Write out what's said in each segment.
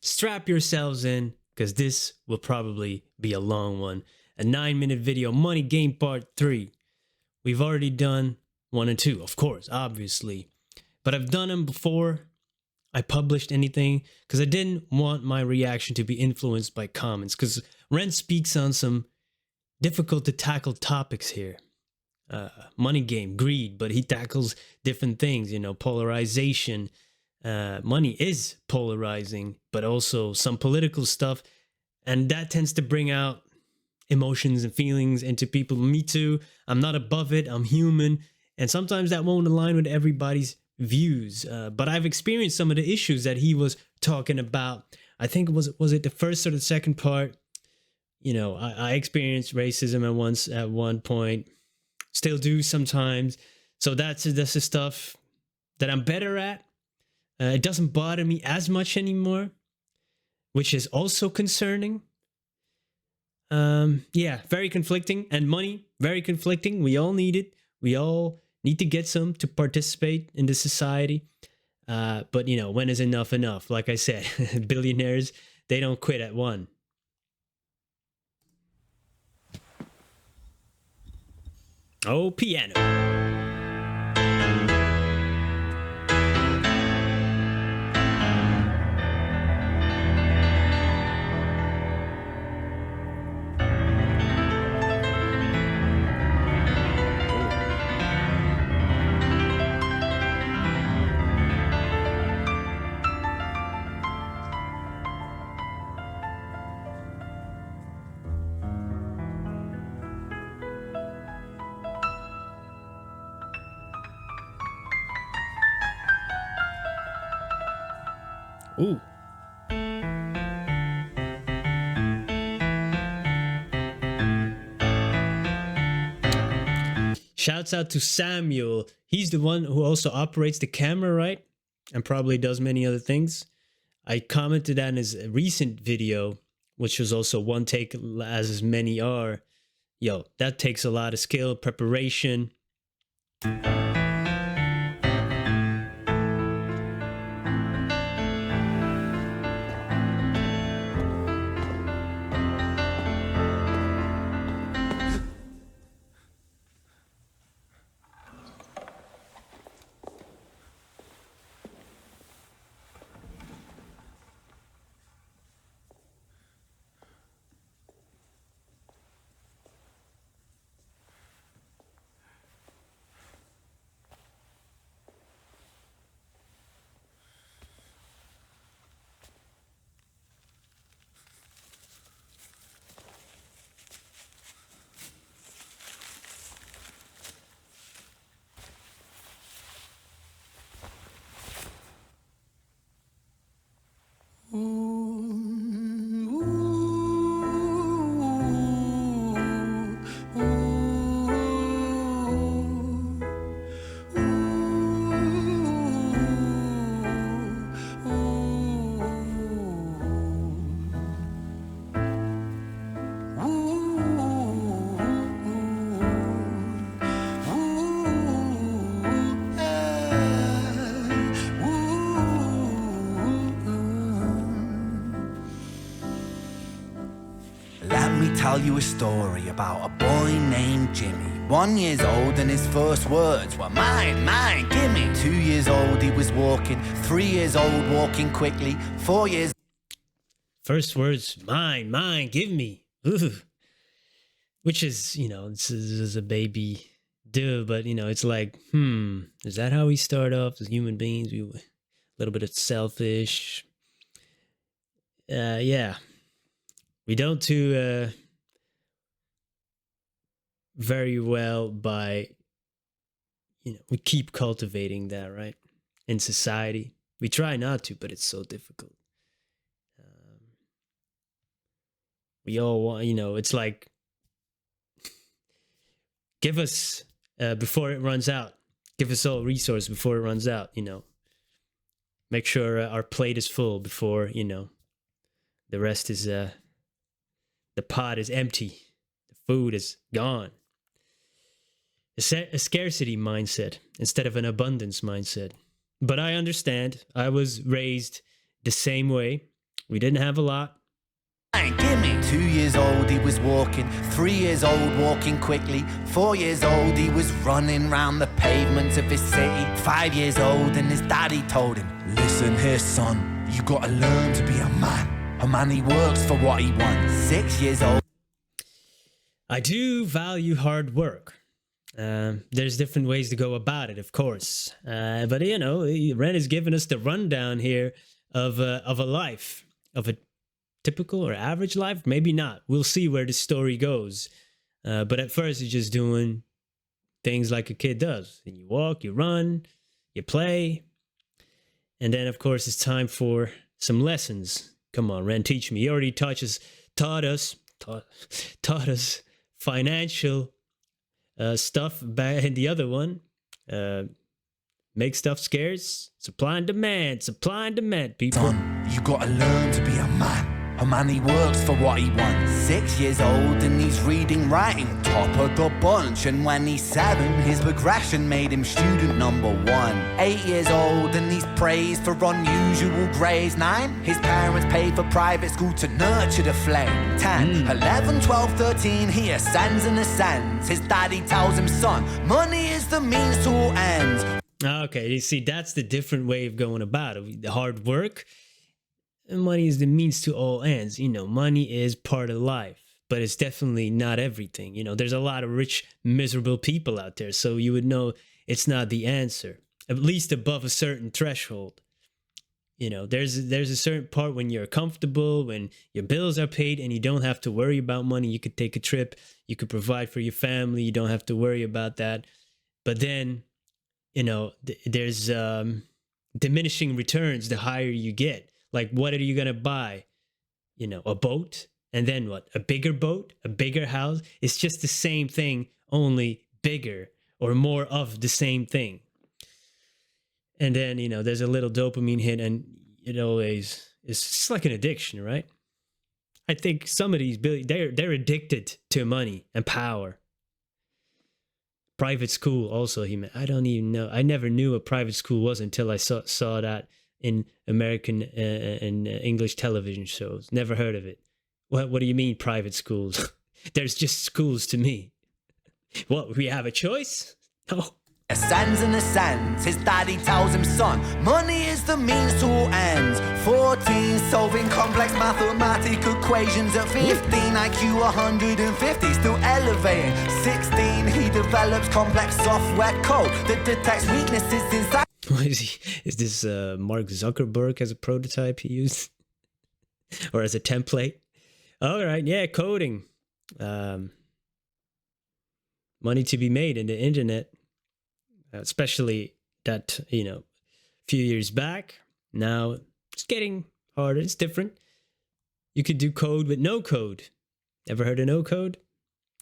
strap yourselves in, because this will probably be a long one. A 9-minute video, Money Game Part 3. We've already done 1 and 2, of course, obviously. But I've done them before I published anything, because I didn't want my reaction to be influenced by comments, because Ren speaks on some difficult to tackle topics here. Money game, greed, but he tackles different things, polarization. Money is polarizing, but also some political stuff, and that tends to bring out emotions and feelings into people. Me too. I'm not above it. I'm human, and sometimes that won't align with everybody's views. But I've experienced some of the issues that he was talking about. I think was it the first or the second part? I experienced racism at one point. Still do sometimes. So that's the stuff that I'm better at. It doesn't bother me as much anymore, which is also concerning. Very conflicting. And money, very conflicting. We all need it. We all need to get some to participate in the society. But, when is enough enough? Like I said, billionaires, they don't quit at one. Oh, piano. Ooh. Shouts out to Samuel. He's the one who also operates the camera, right? And probably does many other things. I commented on his recent video, which was also one take as many are. Yo, that takes a lot of skill, preparation. Tell you a story about a boy named Jimmy. 1 year old and his first words were mine, gimme. 2 years old he was walking, 3 years old walking quickly, 4 years. First words, mine, give me. Ooh. Which is, this is a baby do, but it's like, is that how we start off as human beings? We were a little bit of selfish. Yeah. We don't do very well by, we keep cultivating that, right? In society. We try not to, but it's so difficult. We all want, it's like, give us before it runs out. Give us all resource before it runs out, Make sure our plate is full before, the rest is, the pot is empty. The food is gone. A scarcity mindset instead of an abundance mindset. But I understand. I was raised the same way We didn't have a lot. Gimme. 2 years old, he was walking. 3 years old, walking quickly. 4 years old, he was running round the pavements of his city. 5 years old, and his daddy told him, listen here, son, you gotta learn to be a man. A man, he works for what he wants. 6 years old. I do value hard work. There's different ways to go about it, of course. But, you know, Ren is giving us the rundown here of a life, of a typical or average life. Maybe not. We'll see where the story goes. But at first, he's just doing things like a kid does. And you walk, you run, you play. And then, of course, it's time for some lessons. Come on, Ren, teach me. He already taught us financial stuff back in the other one. Make stuff scarce. Supply and demand. Supply and demand, people. Son, you gotta learn to be a man. A man, he works for what he wants. 6 years old and he's reading, writing, top of the bunch. And when he's 7, his progression made him student number 1. 8 years old and he's praised for unusual grades. 9, his parents paid for private school to nurture the flame. 10, 11, 12, 13, he ascends and ascends. His daddy tells him, son, money is the means to all ends. Okay, you see, that's the different way of going about it. The hard work. Money is the means to all ends. You know, money is part of life, but it's definitely not everything. You know, there's a lot of rich, miserable people out there. So you would know it's not the answer, at least above a certain threshold. You know, there's a certain part when you're comfortable, when your bills are paid and you don't have to worry about money. You could take a trip. You could provide for your family. You don't have to worry about that. But then, you know, there's diminishing returns the higher you get. Like, what are you going to buy? You know, a boat, and then what? A bigger boat, a bigger house. It's just the same thing, only bigger or more of the same thing. And then, you know, there's a little dopamine hit, and it always, it's just like an addiction, right? I think some of these, they're addicted to money and power. Private school also, I don't even know. I never knew what private school was until I saw that in American and English television shows. Never heard of it. What do you mean private schools? There's just schools to me. What, we have a choice? No. Ascends and ascends, his daddy tells him, son, money is the means to all ends. 14, solving complex mathematical equations. At 15, IQ 150, still elevating. 16, he develops complex software code that detects weaknesses inside. What is he? Is this Mark Zuckerberg as a prototype he used? Or as a template? All right, yeah, coding. Money to be made in the internet. Especially that, you know, a few years back. Now it's getting harder. It's different. You could do code with no code. Ever heard of no code?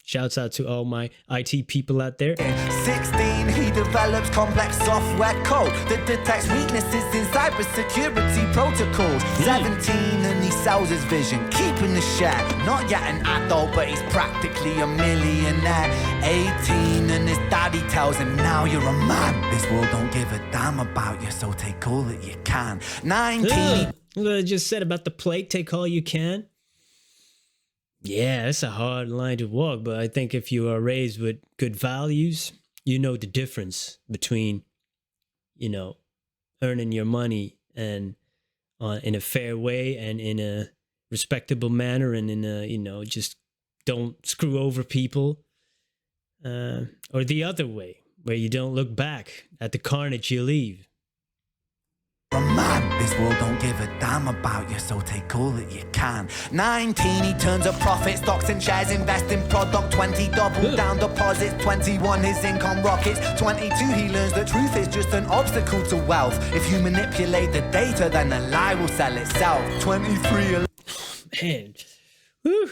Shouts out to all my IT people out there. 16, he develops complex software code that detects weaknesses in cybersecurity protocols. 17, and he sells his vision, keeping the share. Not yet an adult, but he's practically a millionaire. 18, and his daddy tells him, now you're a man. This world don't give a damn about you, so take all that you can. 19, what I just said about the plate, take all you can. Yeah, it's a hard line to walk, but I think if you are raised with good values, you know the difference between, you know, earning your money and in a fair way and in a respectable manner and in a, you know, just don't screw over people, or the other way where you don't look back at the carnage you leave. a man. This world don't give a damn about you, so take all that you can. 19, he turns a profit, stocks and shares, invest in product. 20, double down deposits. 21, his income rockets. 22, he learns the truth is just an obstacle to wealth. If you manipulate the data, then the lie will sell itself. 23, man, whew.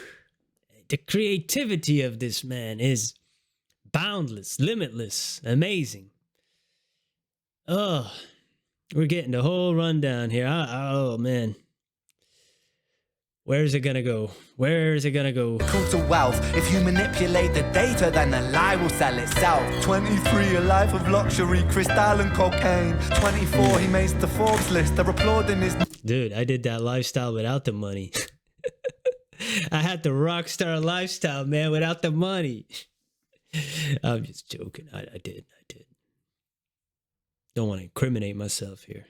The creativity of this man is boundless, limitless, amazing. Oh, we're getting the whole rundown here. Oh, man. Where is it gonna go? Where is it gonna go? Call to wealth. If you manipulate the data, then the lie will sell itself. 23, a life of luxury, crystal and cocaine. 24, he makes the Forbes list. They're applauding his... Dude, I did that lifestyle without the money. I had the rock star lifestyle, man, without the money. I'm just joking. I did. Don't want to incriminate myself here.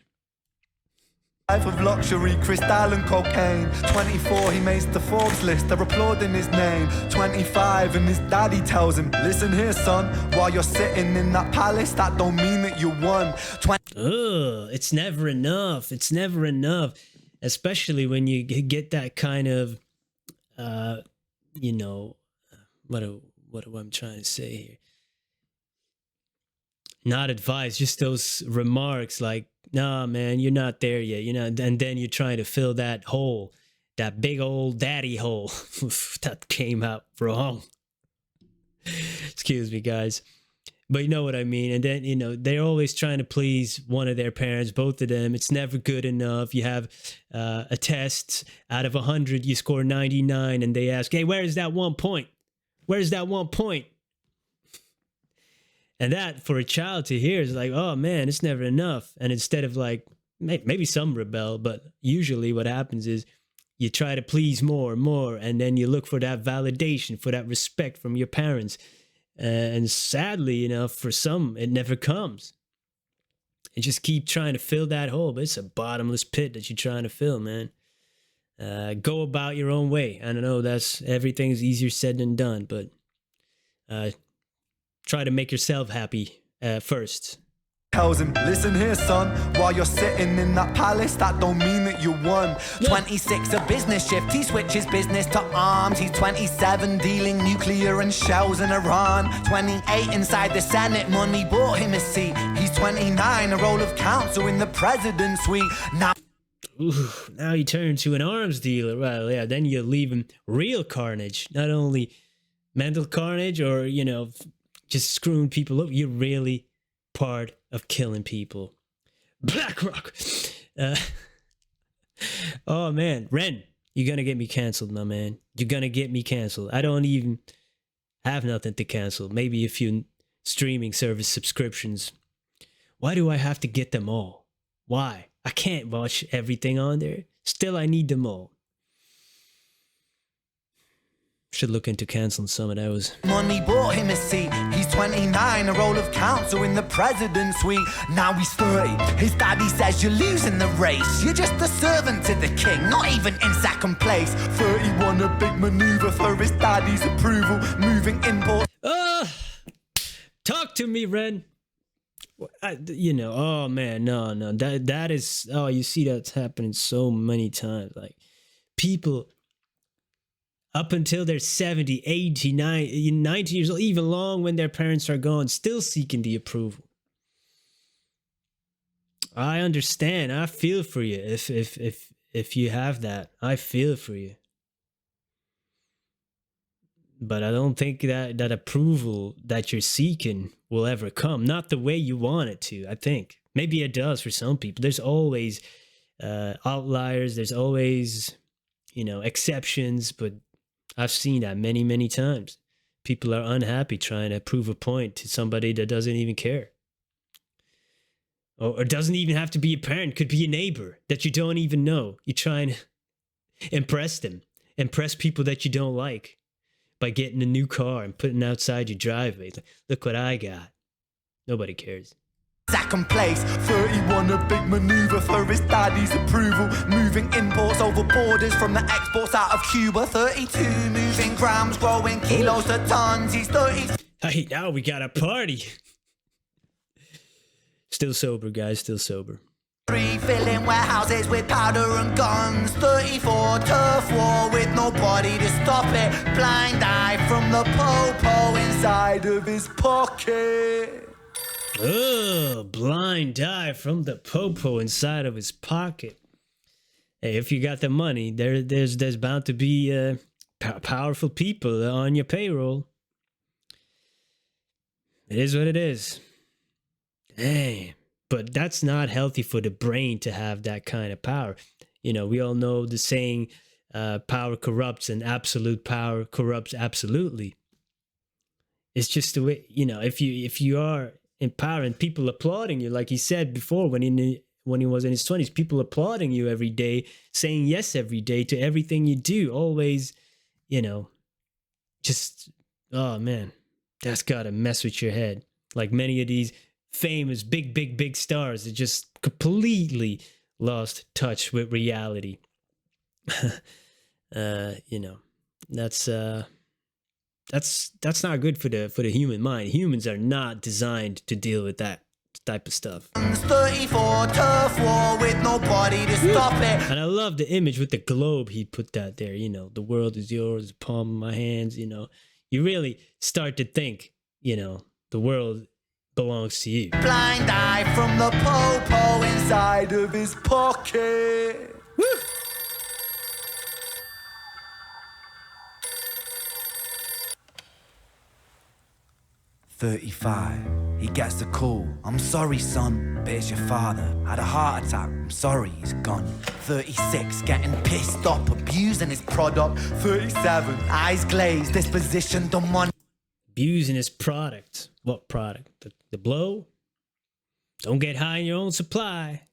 Life of luxury, crystal and cocaine. 24, he makes the Forbes list, they're applauding his name. 25, and his daddy tells him, listen here, son, while you're sitting in that palace, that don't mean that you won. Ugh, it's never enough. It's never enough. Especially when you get that kind of, you know, what I'm trying to say here. Not advice, just those remarks like, nah, man, you're not there yet. You know, and then you're trying to fill that hole, that big old daddy hole that came out wrong. Excuse me, guys. But you know what I mean. And then, you know, they're always trying to please one of their parents, both of them. It's never good enough. You have a test out of 100, you score 99, and they ask, hey, where is that 1 point? Where's that 1 point? And that, for a child to hear, is like, oh, man, it's never enough. And instead of like, maybe some rebel, but usually what happens is you try to please more and more, and then you look for that validation, for that respect from your parents. And sadly, you know, for some, it never comes. And just keep trying to fill that hole. But it's a bottomless pit that you're trying to fill, man. Go about your own way. I don't know, everything's easier said than done, but try to make yourself happy first. Tells him, listen here, son, while you're sitting in that palace, that don't mean that you won. 26, a business shift, he switches business to arms. He's 27, dealing nuclear and shells in Iran. 28, inside the Senate, money bought him a seat. He's 29, a role of counsel in the president's suite. Now you turn to an arms dealer. Well, yeah, then you leave him real carnage. Not only mental carnage or, you know, just screwing people up. You're really part of killing people. BlackRock. Oh man, Ren, you're gonna get me canceled, my man. You're gonna get me canceled. I don't even have nothing to cancel. Maybe a few streaming service subscriptions. Why do I have to get them all? Why? I can't watch everything on there. Still, I need them all. Should look into canceling some of those. Money bought him a seat. He's 29, a role of counsel in the president's suite. Now he's 30. His daddy says you're losing the race. You're just a servant to the king, not even in second place. 31, a big maneuver for his daddy's approval. Moving imports. Talk to me, Ren. You know, oh man, no. That is, oh, you see that's happening so many times. Like, people up until they're 70, 80, 90 years old, even long when their parents are gone, still seeking the approval. I understand. I feel for you if you have that. I feel for you. But I don't think that approval that you're seeking will ever come. Not the way you want it to, I think. Maybe it does for some people. There's always outliers. There's always, you know, exceptions, but I've seen that many, many times. People are unhappy trying to prove a point to somebody that doesn't even care. Or doesn't even have to be a parent. Could be a neighbor that you don't even know. You try and impress them. Impress people that you don't like by getting a new car and putting it outside your driveway. Look what I got. Nobody cares. Second place, 31, a big maneuver for his daddy's approval. Moving imports over borders from the exports out of Cuba. 32, moving grams, growing kilos to tons. He's 30. Hey, now we got a party. Still sober, guys, still sober. Filling warehouses with powder and guns. 34, turf war with nobody to stop it. Blind eye from the popo inside of his pocket. Oh, blind eye from the popo inside of his pocket. Hey, if you got the money, there's bound to be powerful people on your payroll. It is what it is. Dang. But that's not healthy for the brain to have that kind of power. You know, we all know the saying, power corrupts and absolute power corrupts absolutely. It's just the way, you know, if you are in power and people applauding you, like he said before when when he was in his 20s. People applauding you every day, saying yes every day to everything you do. Always, you know, just, oh man, that's gotta mess with your head. Like many of these famous big stars that just completely lost touch with reality. You know, that's not good for the human mind. Humans are not designed to deal with that type of stuff. 34 turf war with nobody to stop it. And I love the image with the globe he put that there. You know, the world is yours, the palm of my hands. You know, you really start to think, you know, the world belongs to you. Blind eye from the po-po inside of his pocket. Woo! 35. He gets the call. I'm sorry, son, but it's your father. Had a heart attack. I'm sorry, he's gone. 36. Getting pissed off, abusing his product. 37. Eyes glazed, disposition demonic. Abusing his product. What product? The blow? Don't get high in your own supply.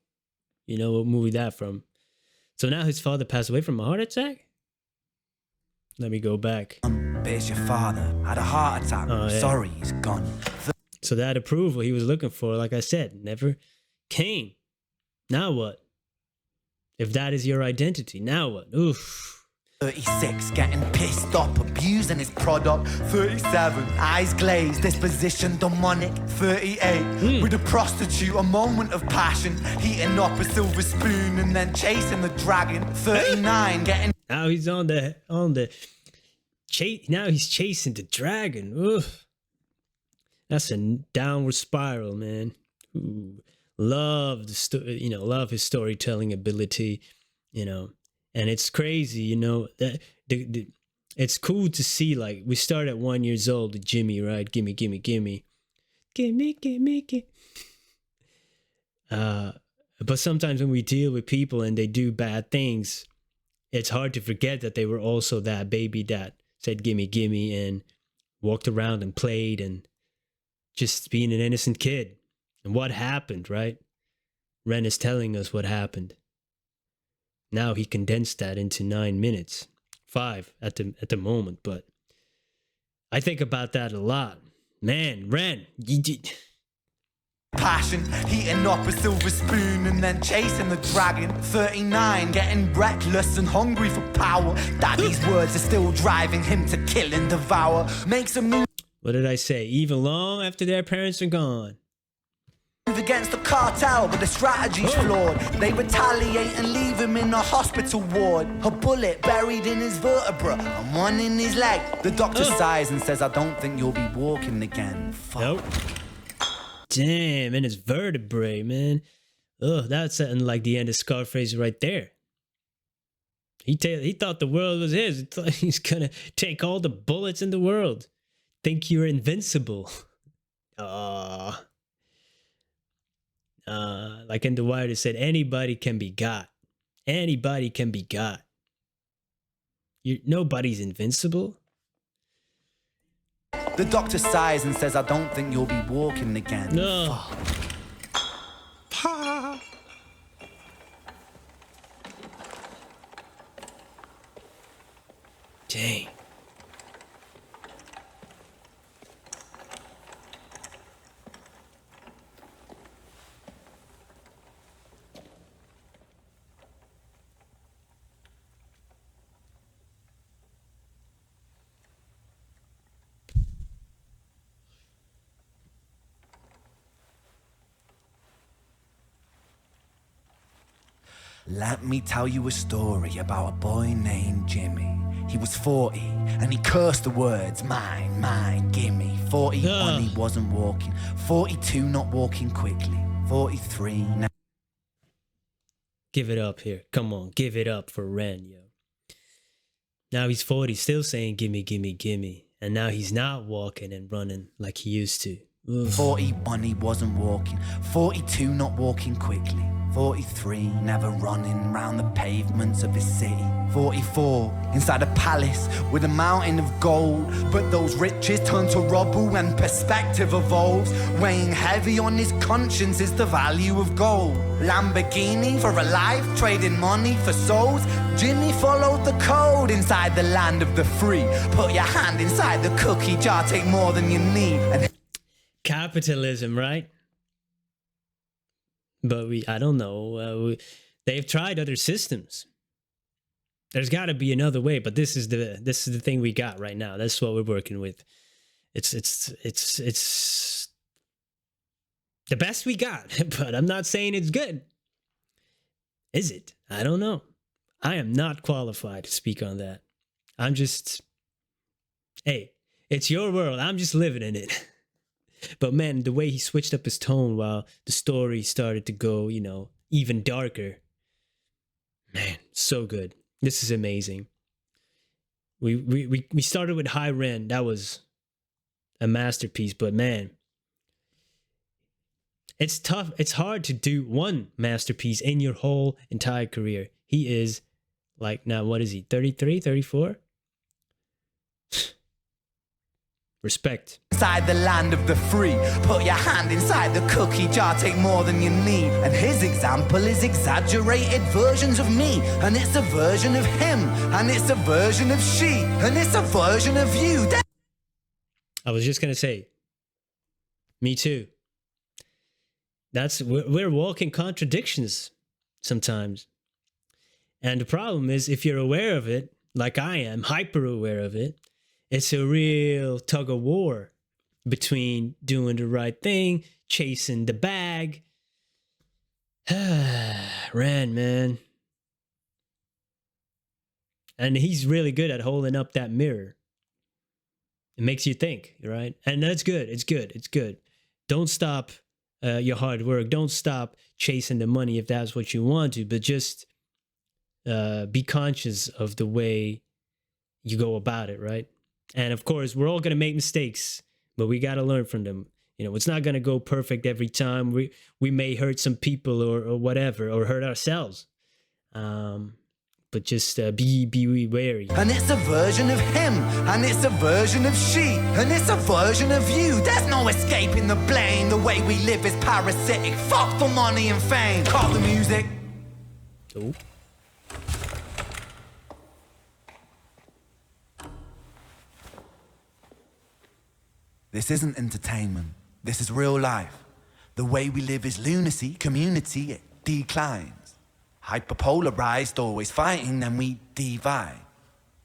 You know what movie that from? So now his father passed away from a heart attack? Let me go back. But it's your father. Had a heart attack. Oh, yeah. Sorry, he's gone. So that approval he was looking for, like I said, never came. Now what? If that is your identity, now what? Oof. 36, getting pissed off, abusing his product. 37, eyes glazed, disposition demonic. 38, with a prostitute, a moment of passion, heating up a silver spoon and then chasing the dragon. 39, getting... Now he's on the chase. Now he's chasing the dragon. Oof. That's a downward spiral, man. Ooh. Love love his storytelling ability, you know. And it's crazy, you know, that it's cool to see, like, we start at 1 year old with Jimmy, right? Gimme, gimme, gimme. Gimme, gimme, gimme. But sometimes when we deal with people and they do bad things, it's hard to forget that they were also that baby that said gimme, gimme, and walked around and played and just being an innocent kid. And what happened, right? Ren is telling us what happened. Now he condensed that into 9 minutes, 5 at the moment, but I think about that a lot. Man, Ren, you did... Passion, heating up a silver spoon and then chasing the dragon. 39, getting reckless and hungry for power. Daddy's words are still driving him to kill and devour. Makes a move. What did I say? Even long after their parents are gone. Against the cartel, but the strategy's flawed. They retaliate and leave him in a hospital ward. A bullet buried in his vertebra and one in his leg. The doctor sighs and says, I don't think you'll be walking again. Fuck. Nope. Damn, and his vertebrae, man. Ugh, that's something like the end of Scarface right there. He thought the world was his. He thought he's gonna take all the bullets in the world. Think you're invincible. Like in The Wire, it said, anybody can be got. Anybody can be got. Nobody's invincible. The doctor sighs and says, I don't think you'll be walking again. No. Dang. Let me tell you a story about a boy named Jimmy. He was 40 and he cursed the words, mine, mine, gimme. 41 he wasn't walking, 42 not walking quickly, 43 now. Give it up here. Come on, give it up for Ren, yo. Now he's 40, still saying gimme, gimme, gimme. And now he's not walking and running like he used to. Ugh. 41 he wasn't walking, 42 not walking quickly, 43, never running round the pavements of his city. 44, inside a palace with a mountain of gold. But those riches turn to rubble when perspective evolves. Weighing heavy on his conscience is the value of gold. Lamborghini for a life, trading money for souls. Jimmy followed the code inside the land of the free. Put your hand inside the cookie jar, take more than you need. And capitalism, right? But I don't know. They've tried other systems. There's got to be another way, but this is the thing we got right now. That's what we're working with. It's the best we got, but I'm not saying it's good. Is it? I don't know. I am not qualified to speak on that. I'm just, hey, it's your world. I'm just living in it. But man, the way he switched up his tone while the story started to go, you know, even darker. Man, so good. This is amazing. We started with High Ren. That was a masterpiece, but man, it's tough. It's hard to do one masterpiece in your whole entire career. He is like, now what is he, 33, 34? Respect. Inside the land of the free, put your hand inside the cookie jar, take more than you need. And his example is exaggerated versions of me, and it's a version of him, and it's a version of she, and it's a version of you. I was just gonna say, me too. We're walking contradictions sometimes. And the problem is, if you're aware of it, like I am, hyper aware of it, it's a real tug of war between doing the right thing, chasing the bag. Ren, man. And he's really good at holding up that mirror. It makes you think, right? And that's good. It's good. It's good. Don't stop your hard work. Don't stop chasing the money if that's what you want to, but just be conscious of the way you go about it, right? And of course, we're all going to make mistakes, but we got to learn from them. You know, it's not going to go perfect every time. We may hurt some people or whatever, or hurt ourselves. But just be wary. And it's a version of him, and it's a version of she, and it's a version of you. There's no escaping the blame. The way we live is parasitic. Fuck for money and fame. Call the music. Oh. This isn't entertainment. This is real life. The way we live is lunacy. Community, it declines. Hyperpolarized, always fighting, then we divide.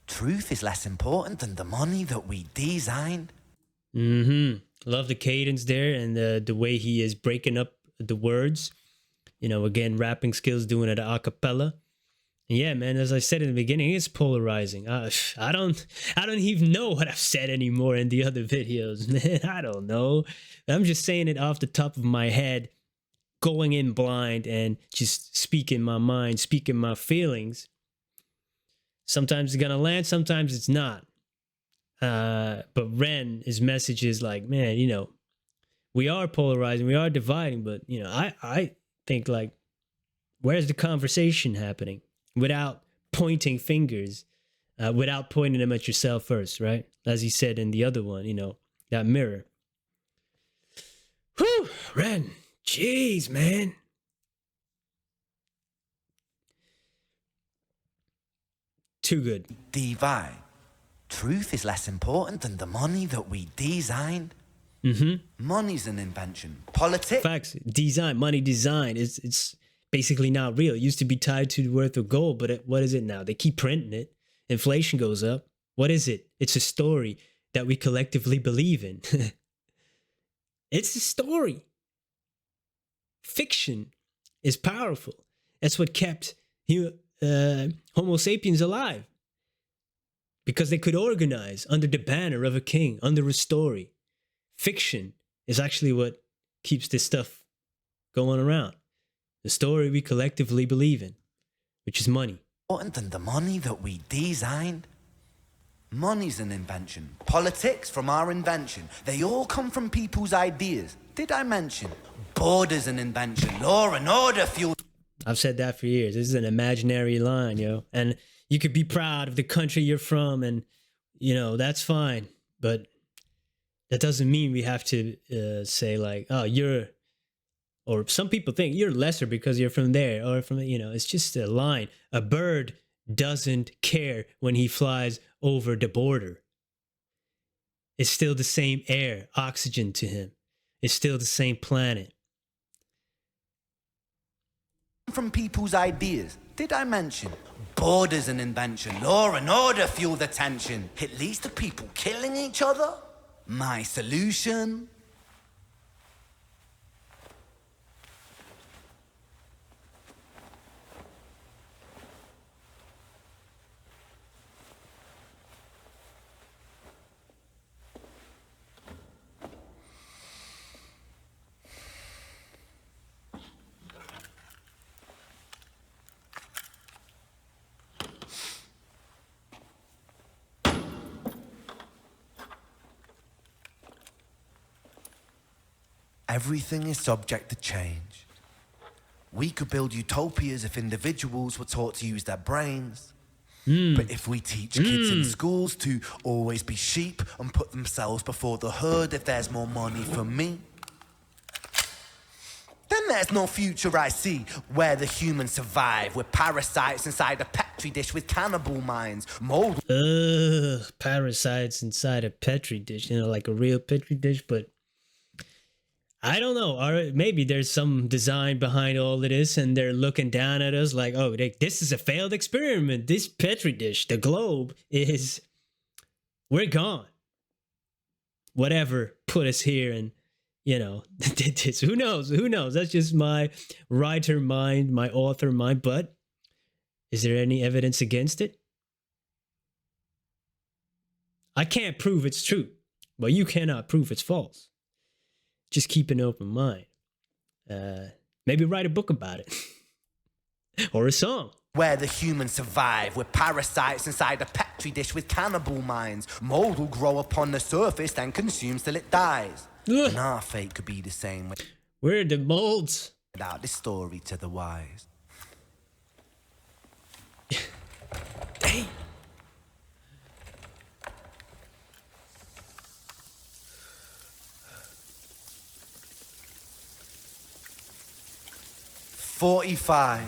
Truth is less important than the money that we designed. Love the cadence there and the way he is breaking up the words. You know, again, rapping skills, doing it a cappella. And yeah, man, as I said in the beginning, it's polarizing. I don't even know what I've said anymore in the other videos, man. I don't know. I'm just saying it off the top of my head, going in blind and just speaking my mind, speaking my feelings. Sometimes it's gonna land, sometimes it's not. But Ren, his message is like, man, you know, we are polarizing, we are dividing, but you know, I think like, where's the conversation happening? Without pointing fingers, without pointing them at yourself first, right? As he said in the other one, you know, that mirror. Whew, Ren, jeez, man. Too good. Divide. Truth is less important than the money that we designed. Money's an invention. Politics. Facts. Design, money design. It's basically not real. It used to be tied to the worth of gold, but what is it now? They keep printing it. Inflation goes up. What is it? It's a story that we collectively believe in. It's a story. Fiction is powerful. That's what kept Homo sapiens alive. Because they could organize under the banner of a king, under a story. Fiction is actually what keeps this stuff going around. The story we collectively believe in, which is money. Important than the money that we designed. Money's an invention. Politics from our invention. They all come from people's ideas. Did I mention? Border's an invention. Law and order fuel. I've said that for years. This is an imaginary line, yo. And you could be proud of the country you're from, and, you know, that's fine. But that doesn't mean we have to say, like, oh, you're, or some people think you're lesser because you're from there, or from, you know, it's just a line. A bird doesn't care when he flies over the border. It's still the same air, oxygen to him. It's still the same planet. From people's ideas, did I mention? Border's an invention, law and order fuel the tension. It leads to people killing each other. My solution? Everything is subject to change. We could build utopias if individuals were taught to use their brains. But if we teach kids in schools to always be sheep and put themselves before the herd if there's more money for me, then there's no future I see where the humans survive with parasites inside a petri dish with cannibal minds. Mold. Parasites inside a petri dish, you know, like a real petri dish, but I don't know. Or maybe there's some design behind all of this, and they're looking down at us like, oh, this is a failed experiment. This petri dish, the globe, we're gone. Whatever put us here and, you know, did this. Who knows? Who knows? That's just my writer mind, my author mind. But is there any evidence against it? I can't prove it's true, but you cannot prove it's false. Just keep an open mind. Maybe write a book about it. Or a song. Where the humans survive with parasites inside a petri dish with cannibal minds. Mold will grow upon the surface then consumes till it dies. And our fate could be the same Where are the molds? without this story to the wise. Hey. "45.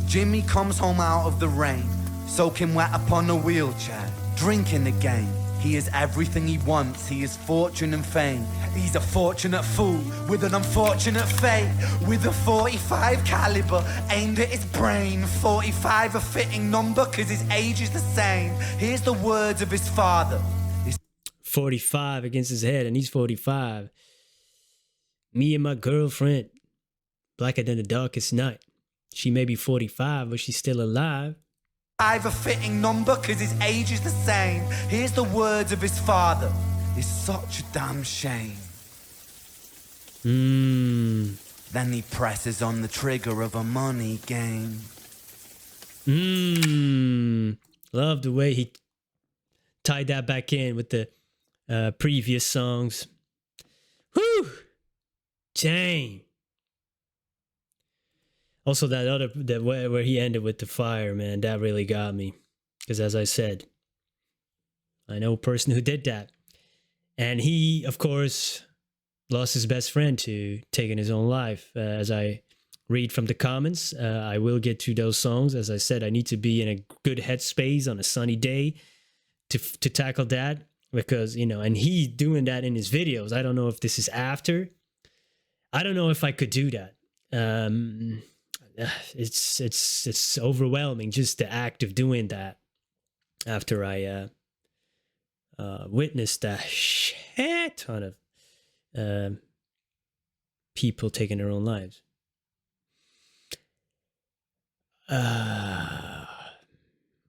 Jimmy comes home out of the rain, soaking wet upon a wheelchair, drinking again. He is everything he wants, he is fortune and fame. He's a fortunate fool with an unfortunate fate. With a 45 caliber aimed at his brain. 45 a fitting number cause his age is the same. Here's the words of his father. 45 against his head, and he's 45. Me and my girlfriend, blacker than the darkest night. She may be 45, but she's still alive. 5 a fitting number cause his age is the same. Here's the words of his father. It's such a damn shame. Then he presses on the trigger of a money game. Love the way he tied that back in with the previous songs. Whew! Dang. Also, where he ended with the fire, man, that really got me. Because as I said, I know a person who did that. And he, of course, lost his best friend to taking his own life. As I read from the comments, I will get to those songs. As I said, I need to be in a good headspace on a sunny day to tackle that. Because, you know, and he doing that in his videos. I don't know if this is after. I don't know if I could do that. It's overwhelming, just the act of doing that after I witnessed a shit ton of people taking their own lives. I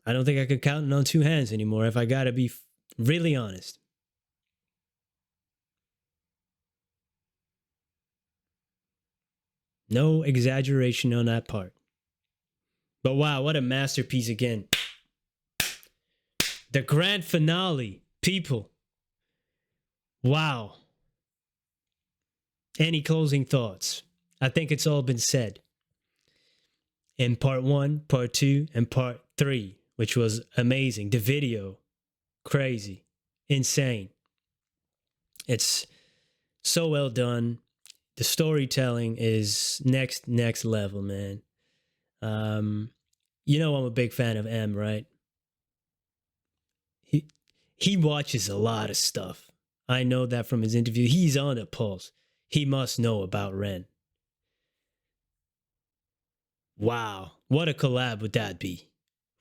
don't think I could count it on two hands anymore if I gotta be really honest. No exaggeration on that part. But wow, what a masterpiece again. The grand finale, people. Wow. Any closing thoughts? I think it's all been said. in part 1, part 2, and part 3, which was amazing. The video, crazy, insane. It's so well done. The storytelling is next level, man. You know I'm a big fan of M, right? He watches a lot of stuff. I know that from his interview. He's on the pulse. He must know about Ren. Wow, what a collab would that be?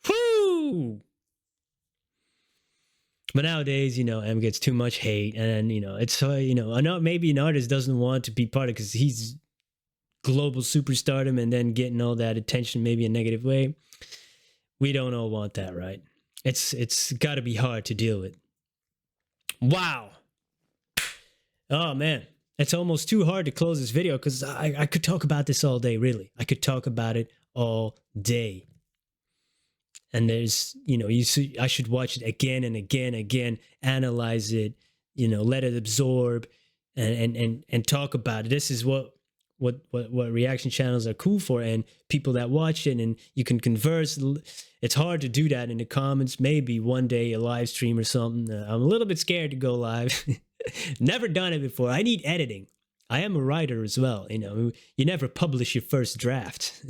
Whoo! But nowadays, M gets too much hate, and it's I know maybe an artist doesn't want to be part of because he's global superstardom and then getting all that attention, maybe a negative way. We don't all want that, right? It's got to be hard to deal with. Wow. Oh man, it's almost too hard to close this video because I could talk about this all day. Really, I could talk about it all day. And there's, I should watch it again and again, analyze it, let it absorb, and talk about it. This is what reaction channels are cool for, and people that watch it, and you can converse. It's hard to do that in the comments. Maybe one day a live stream or something. I'm a little bit scared to go live. Never done it before. I need editing. I am a writer as well. You never publish your first draft,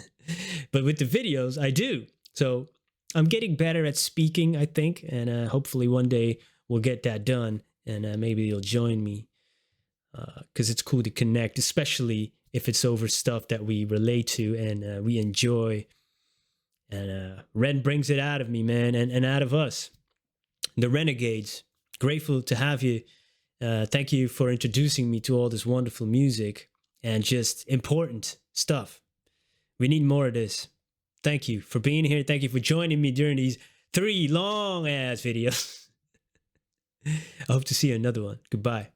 but with the videos, I do. So I'm getting better at speaking, I think, and hopefully one day we'll get that done, and maybe you'll join me, because it's cool to connect, especially if it's over stuff that we relate to and we enjoy. And Ren brings it out of me, man, and out of us, the Renegades. Grateful to have you. Thank you for introducing me to all this wonderful music and just important stuff. We need more of this. Thank you for being here. Thank you for joining me during these 3 long ass videos. I hope to see you in another one. Goodbye.